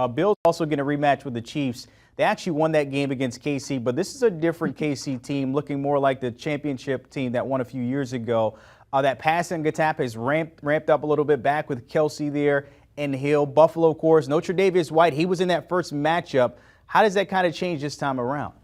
Bills also getting a rematch with the Chiefs. They actually won that game against KC, but this is a different KC team, looking more like the championship team that won a few years ago. That passing attack has ramped up a little bit back with Kelsey there and Hill. Buffalo, of course, no Tre'Davious White. He was in that first matchup. How does that kind of change this time around?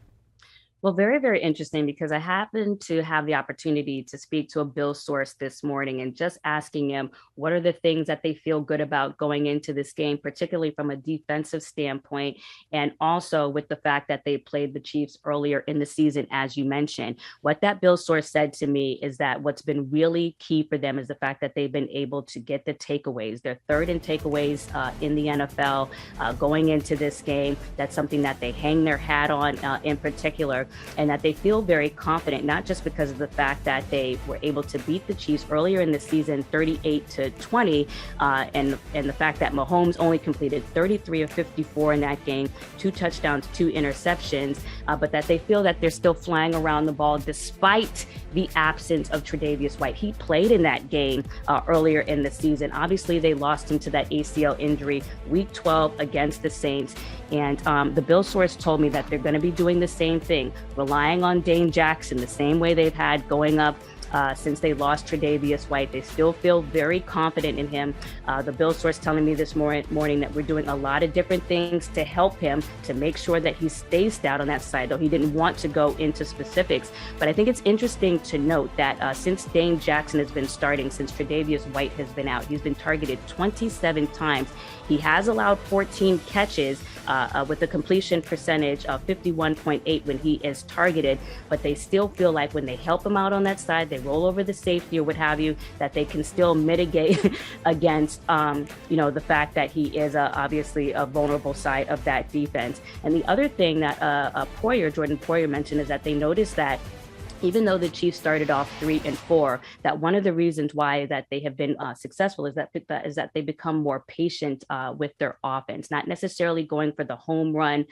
Well, very, very interesting, because I happened to have the opportunity to speak to a Bills source this morning and just asking him what are the things that they feel good about going into this game, particularly from a defensive standpoint, and also with the fact that they played the Chiefs earlier in the season, as you mentioned. What that Bills source said to me is that what's been really key for them is the fact that they've been able to get the takeaways. They're third in takeaways in the NFL going into this game. That's something that they hang their hat on in particular, and that they feel very confident, not just because of the fact that they were able to beat the Chiefs earlier in the season 38-20, and the fact that Mahomes only completed 33 of 54 in that game, 2 touchdowns, 2 interceptions, but that they feel that they're still flying around the ball despite the absence of Tre'Davious White. He played in that game earlier in the season. Obviously, they lost him to that ACL injury week 12 against the Saints. And the Bills source told me that they're going to be doing the same thing, relying on Dane Jackson the same way they've had going up since they lost Tre'Davious White. They still feel very confident in him. The Bills source telling me this morning that we're doing a lot of different things to help him to make sure that he stays stout on that side, though he didn't want to go into specifics. But I think it's interesting to note that since Dane Jackson has been starting, since Tre'Davious White has been out, he's been targeted 27 times. He has allowed 14 catches with a completion percentage of 51.8 when he is targeted, but they still feel like when they help him out on that side, they roll over the safety or what have you, that they can still mitigate against, the fact that he is obviously a vulnerable side of that defense. And the other thing that Jordan Poyer mentioned is that they noticed that even though the Chiefs started off 3-4, that one of the reasons why that they have been successful is that they become more patient with their offense, not necessarily going for the home run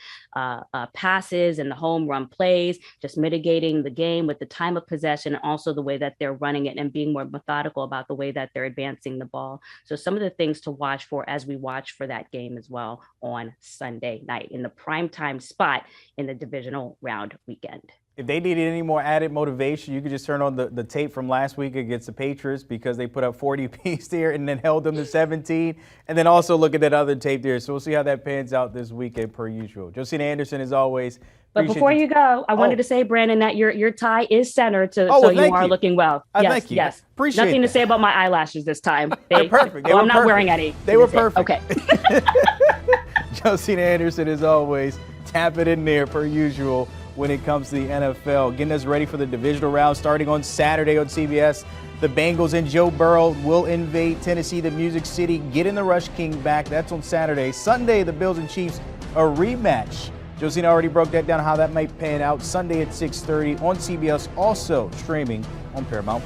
passes and the home run plays, just mitigating the game with the time of possession, and also the way that they're running it and being more methodical about the way that they're advancing the ball. So some of the things to watch for as we watch for that game as well on Sunday night in the primetime spot in the divisional round weekend. If they needed any more added motivation, you could just turn on the tape from last week against the Patriots, because they put up 40 apiece there and then held them to 17. And then also look at that other tape there. So we'll see how that pans out this weekend per usual. Josina Anderson, as always. But before you go, I wanted to say, Brandon, that your tie is centered, so you are looking well. Yes, thank you. Yes. Appreciate Nothing that. to say about my eyelashes this time. They're perfect. I'm not wearing any. They were perfect. Okay. Josina Anderson, as always, tap it in there per usual when it comes to the NFL. Getting us ready for the divisional round starting on Saturday on CBS. The Bengals and Joe Burrow will invade Tennessee, the Music City, getting the Rush King back. That's on Saturday. Sunday, the Bills and Chiefs, a rematch. Josina already broke that down, how that might pan out. Sunday at 6:30 on CBS, also streaming on Paramount+.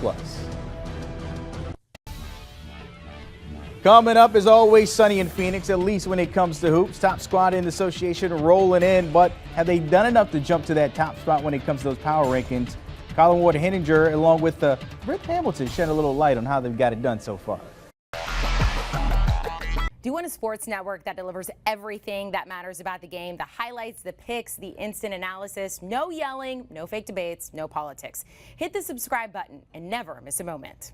Coming up, as always, sunny in Phoenix, at least when it comes to hoops. Top squad in the association rolling in, but have they done enough to jump to that top spot when it comes to those power rankings? Colin Ward-Henninger, along with Rip Hamilton, shed a little light on how they've got it done so far. Do you want a sports network that delivers everything that matters about the game? The highlights, the picks, the instant analysis, no yelling, no fake debates, no politics. Hit the subscribe button and never miss a moment.